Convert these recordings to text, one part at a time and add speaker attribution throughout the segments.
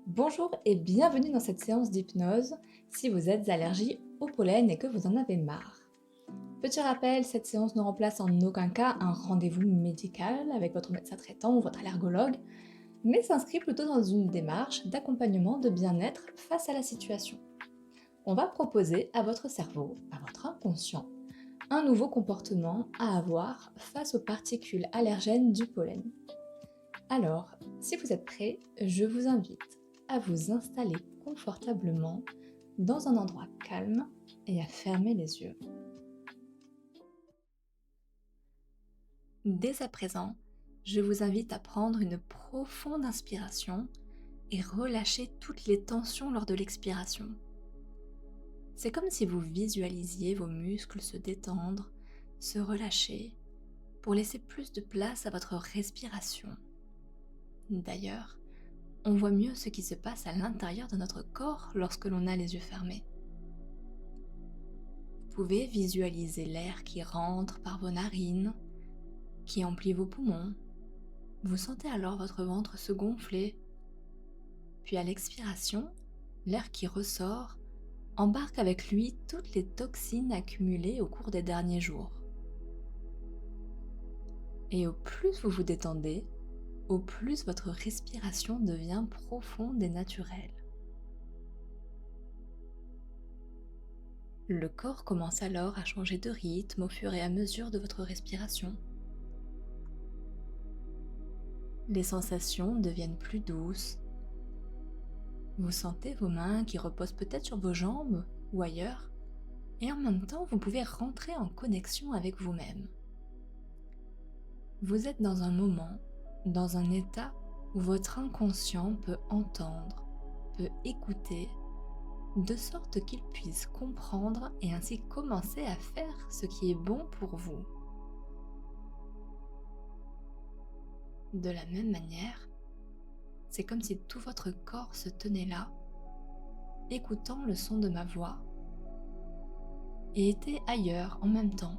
Speaker 1: Bonjour et bienvenue dans cette séance d'hypnose si vous êtes allergique au pollen et que vous en avez marre. Petit rappel, cette séance ne remplace en aucun cas un rendez-vous médical avec votre médecin traitant ou votre allergologue, mais s'inscrit plutôt dans une démarche d'accompagnement de bien-être face à la situation. On va proposer à votre cerveau, à votre inconscient, un nouveau comportement à avoir face aux particules allergènes du pollen. Alors, si vous êtes prêt, je vous invite à vous installer confortablement dans un endroit calme et à fermer les yeux. Dès à présent, je vous invite à prendre une profonde inspiration et relâcher toutes les tensions lors de l'expiration. C'est comme si vous visualisiez vos muscles se détendre, se relâcher, pour laisser plus de place à votre respiration. D'ailleurs, on voit mieux ce qui se passe à l'intérieur de notre corps lorsque l'on a les yeux fermés. Vous pouvez visualiser l'air qui rentre par vos narines, qui emplit vos poumons. Vous sentez alors votre ventre se gonfler. Puis à l'expiration, l'air qui ressort embarque avec lui toutes les toxines accumulées au cours des derniers jours. Et au plus vous vous détendez, au plus votre respiration devient profonde et naturelle. Le corps commence alors à changer de rythme au fur et à mesure de votre respiration. Les sensations deviennent plus douces. Vous sentez vos mains qui reposent peut-être sur vos jambes ou ailleurs, et en même temps vous pouvez rentrer en connexion avec vous-même. Vous êtes dans un moment, dans un état où votre inconscient peut entendre, peut écouter, de sorte qu'il puisse comprendre et ainsi commencer à faire ce qui est bon pour vous. De la même manière, c'est comme si tout votre corps se tenait là, écoutant le son de ma voix, et était ailleurs en même temps.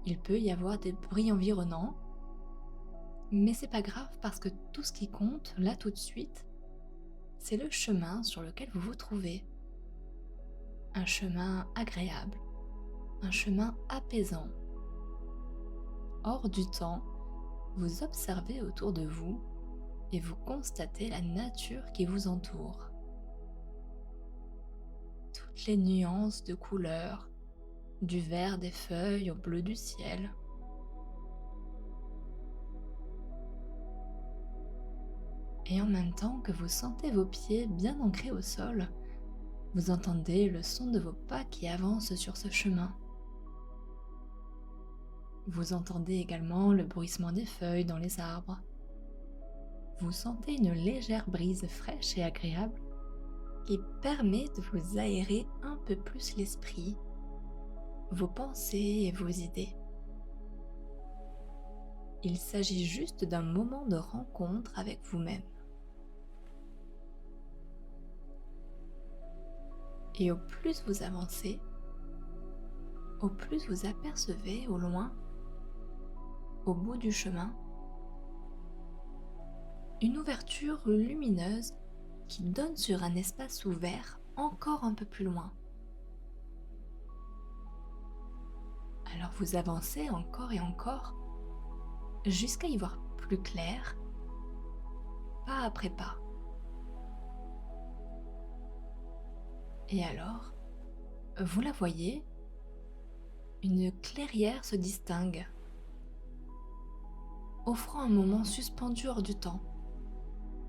Speaker 1: Il peut y avoir des bruits environnants, mais c'est pas grave parce que tout ce qui compte, là tout de suite, c'est le chemin sur lequel vous vous trouvez. Un chemin agréable, un chemin apaisant. Hors du temps, vous observez autour de vous et vous constatez la nature qui vous entoure. Toutes les nuances de couleurs, du vert des feuilles au bleu du ciel. Et en même temps que vous sentez vos pieds bien ancrés au sol, vous entendez le son de vos pas qui avancent sur ce chemin. Vous entendez également le bruissement des feuilles dans les arbres. Vous sentez une légère brise fraîche et agréable qui permet de vous aérer un peu plus l'esprit, vos pensées et vos idées. Il s'agit juste d'un moment de rencontre avec vous-même. Et au plus vous avancez, au plus vous apercevez au loin, au bout du chemin, une ouverture lumineuse qui donne sur un espace ouvert encore un peu plus loin. Alors vous avancez encore et encore jusqu'à y voir plus clair, pas après pas. Et alors, vous la voyez, une clairière se distingue, offrant un moment suspendu hors du temps.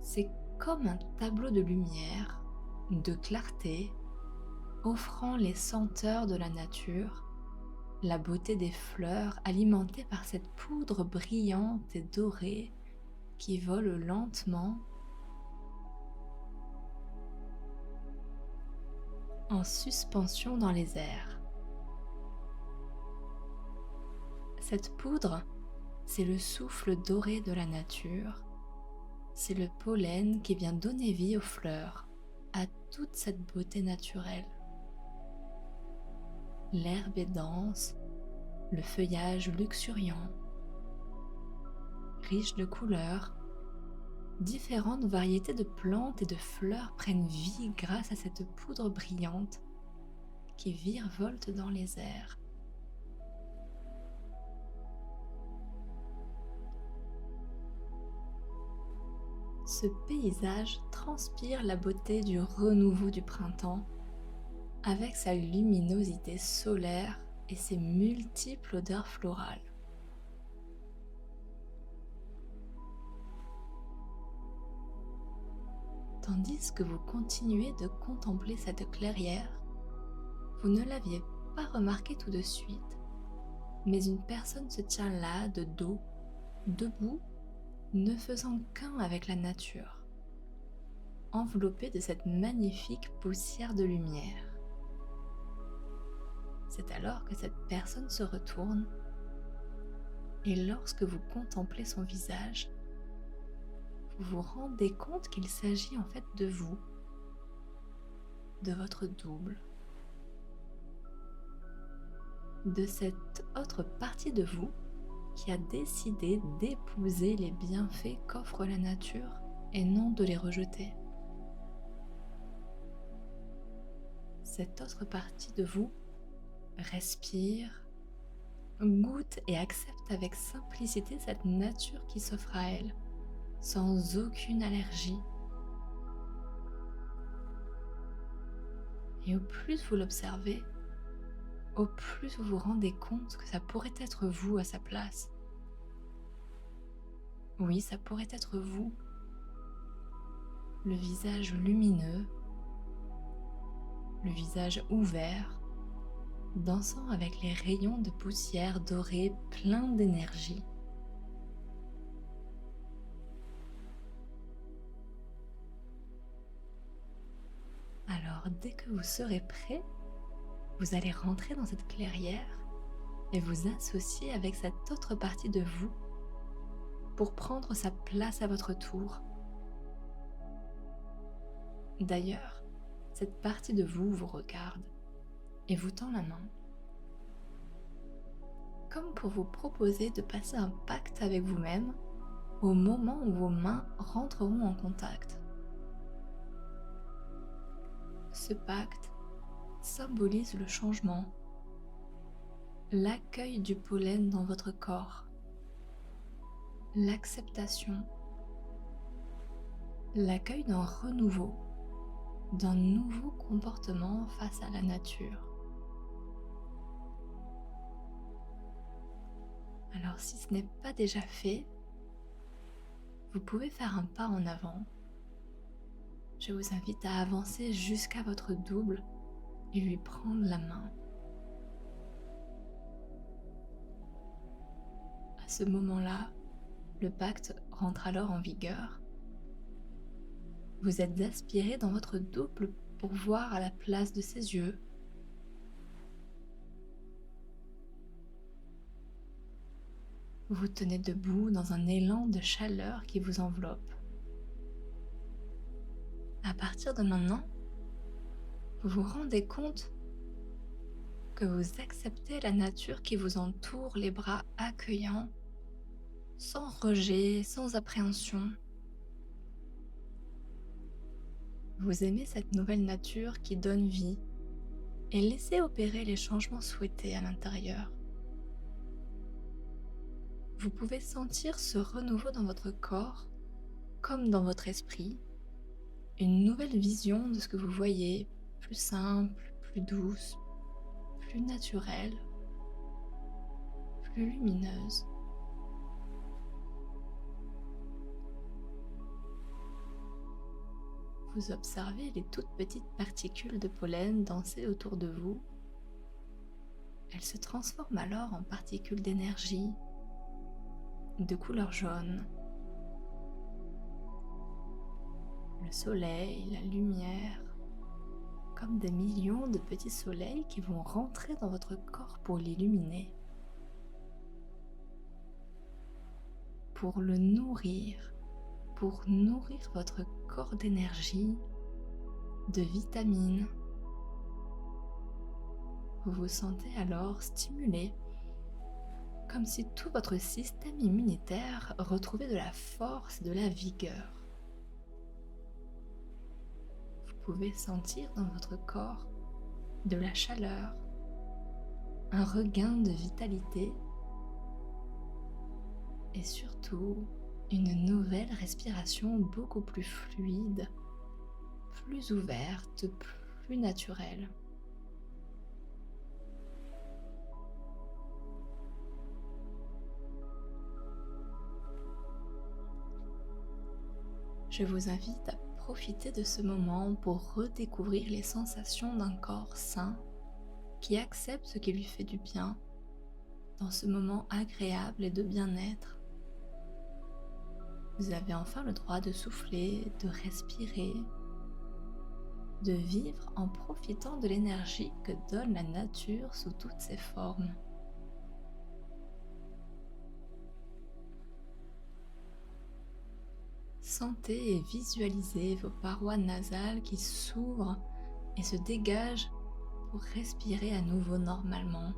Speaker 1: C'est comme un tableau de lumière, de clarté, offrant les senteurs de la nature, la beauté des fleurs alimentée par cette poudre brillante et dorée qui vole lentement en suspension dans les airs. Cette poudre, c'est le souffle doré de la nature, c'est le pollen qui vient donner vie aux fleurs, à toute cette beauté naturelle. L'herbe est dense, le feuillage luxuriant, riche de couleurs, Différentes variétés de plantes et de fleurs prennent vie grâce à cette poudre brillante qui virevolte dans les airs. Ce paysage transpire la beauté du renouveau du printemps avec sa luminosité solaire et ses multiples odeurs florales. Tandis que vous continuez de contempler cette clairière, vous ne l'aviez pas remarqué tout de suite, mais une personne se tient là, de dos, debout, ne faisant qu'un avec la nature, enveloppée de cette magnifique poussière de lumière. C'est alors que cette personne se retourne et lorsque vous contemplez son visage, vous vous rendez compte qu'il s'agit en fait de vous, de votre double, de cette autre partie de vous qui a décidé d'épouser les bienfaits qu'offre la nature et non de les rejeter. Cette autre partie de vous respire, goûte et accepte avec simplicité cette nature qui s'offre à elle, sans aucune allergie. Et au plus vous l'observez, au plus vous vous rendez compte que ça pourrait être vous à sa place. Oui, ça pourrait être vous, le visage lumineux, le visage ouvert, dansant avec les rayons de poussière dorée pleins d'énergie. Alors, dès que vous serez prêt, vous allez rentrer dans cette clairière et vous associer avec cette autre partie de vous pour prendre sa place à votre tour. D'ailleurs, cette partie de vous vous regarde et vous tend la main, comme pour vous proposer de passer un pacte avec vous-même au moment où vos mains rentreront en contact. Ce pacte symbolise le changement, l'accueil du pollen dans votre corps, l'acceptation, l'accueil d'un renouveau, d'un nouveau comportement face à la nature. Alors si ce n'est pas déjà fait, vous pouvez faire un pas en avant. Je vous invite à avancer jusqu'à votre double et lui prendre la main. À ce moment-là, le pacte rentre alors en vigueur. Vous êtes aspiré dans votre double pour voir à la place de ses yeux. Vous vous tenez debout dans un élan de chaleur qui vous enveloppe. À partir de maintenant, vous vous rendez compte que vous acceptez la nature qui vous entoure, les bras accueillants, sans rejet, sans appréhension. Vous aimez cette nouvelle nature qui donne vie et laissez opérer les changements souhaités à l'intérieur. Vous pouvez sentir ce renouveau dans votre corps comme dans votre esprit, une nouvelle vision de ce que vous voyez, plus simple, plus douce, plus naturelle, plus lumineuse. Vous observez les toutes petites particules de pollen danser autour de vous. Elles se transforment alors en particules d'énergie, de couleur jaune. Le soleil, la lumière, comme des millions de petits soleils qui vont rentrer dans votre corps pour l'illuminer, pour le nourrir, pour nourrir votre corps d'énergie, de vitamines. Vous vous sentez alors stimulé, comme si tout votre système immunitaire retrouvait de la force et de la vigueur. pouvez sentir dans votre corps de la chaleur, un regain de vitalité et surtout une nouvelle respiration beaucoup plus fluide, plus ouverte, plus naturelle. Je vous invite à profiter de ce moment pour redécouvrir les sensations d'un corps sain qui accepte ce qui lui fait du bien dans ce moment agréable et de bien-être. Vous avez enfin le droit de souffler, de respirer, de vivre en profitant de l'énergie que donne la nature sous toutes ses formes. Sentez et visualisez vos parois nasales qui s'ouvrent et se dégagent pour respirer à nouveau normalement,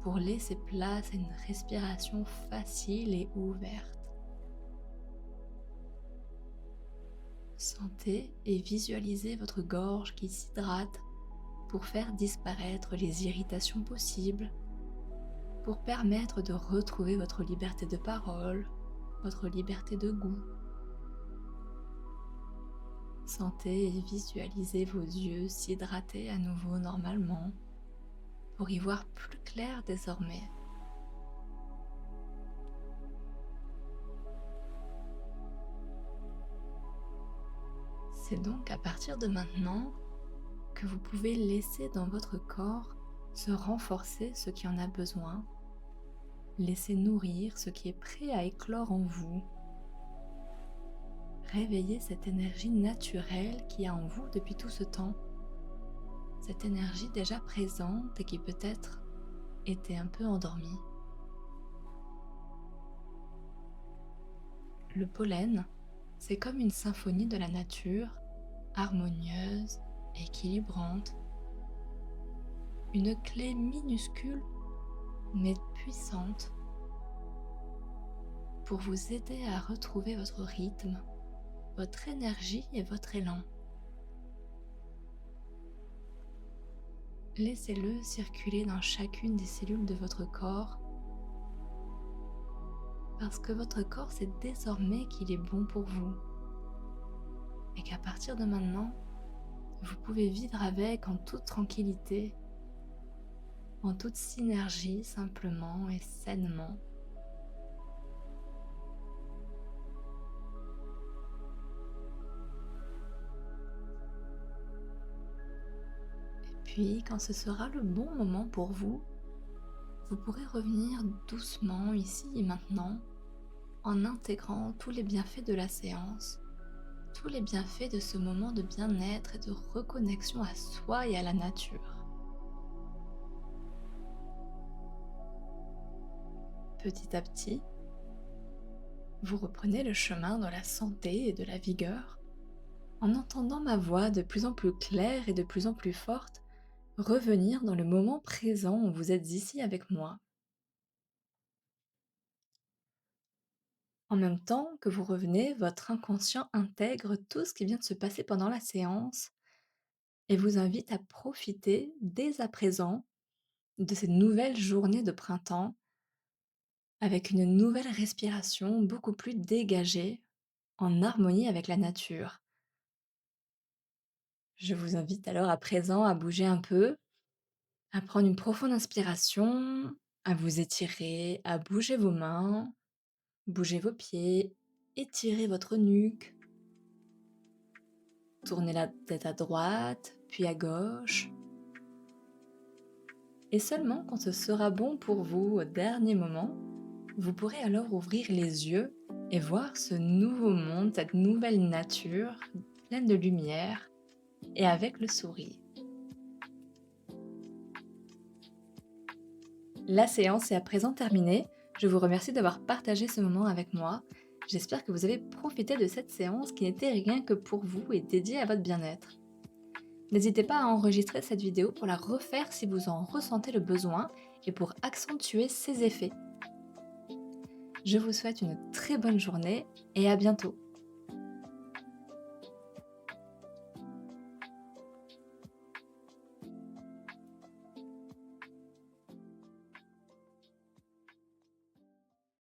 Speaker 1: pour laisser place à une respiration facile et ouverte. Sentez et visualisez votre gorge qui s'hydrate pour faire disparaître les irritations possibles, pour permettre de retrouver votre liberté de parole, votre liberté de goût. Sentez et visualisez vos yeux s'hydrater à nouveau normalement pour y voir plus clair désormais. C'est donc à partir de maintenant que vous pouvez laisser dans votre corps se renforcer ce qui en a besoin, laisser nourrir ce qui est prêt à éclore en vous. Réveillez cette énergie naturelle qui est en vous depuis tout ce temps, cette énergie déjà présente et qui peut-être était un peu endormie. Le pollen, c'est comme une symphonie de la nature, harmonieuse, équilibrante, une clé minuscule mais puissante pour vous aider à retrouver votre rythme, votre énergie et votre élan. Laissez-le circuler dans chacune des cellules de votre corps parce que votre corps sait désormais qu'il est bon pour vous et qu'à partir de maintenant, vous pouvez vivre avec en toute tranquillité, en toute synergie simplement et sainement. Puis, quand ce sera le bon moment pour vous, vous pourrez revenir doucement ici et maintenant en intégrant tous les bienfaits de la séance, tous les bienfaits de ce moment de bien-être et de reconnexion à soi et à la nature. Petit à petit, vous reprenez le chemin de la santé et de la vigueur en entendant ma voix de plus en plus claire et de plus en plus forte revenir dans le moment présent où vous êtes ici avec moi. En même temps que vous revenez, votre inconscient intègre tout ce qui vient de se passer pendant la séance et vous invite à profiter dès à présent de cette nouvelle journée de printemps avec une nouvelle respiration beaucoup plus dégagée, en harmonie avec la nature. Je vous invite alors à présent à bouger un peu, à prendre une profonde inspiration, à vous étirer, à bouger vos mains, bouger vos pieds, étirez votre nuque, tournez la tête à droite, puis à gauche. Et seulement quand ce sera bon pour vous au dernier moment, vous pourrez alors ouvrir les yeux et voir ce nouveau monde, cette nouvelle nature pleine de lumière et avec le sourire. La séance est à présent terminée. Je vous remercie d'avoir partagé ce moment avec moi. J'espère que vous avez profité de cette séance qui n'était rien que pour vous et dédiée à votre bien-être. N'hésitez pas à enregistrer cette vidéo pour la refaire si vous en ressentez le besoin et pour accentuer ses effets. Je vous souhaite une très bonne journée et à bientôt.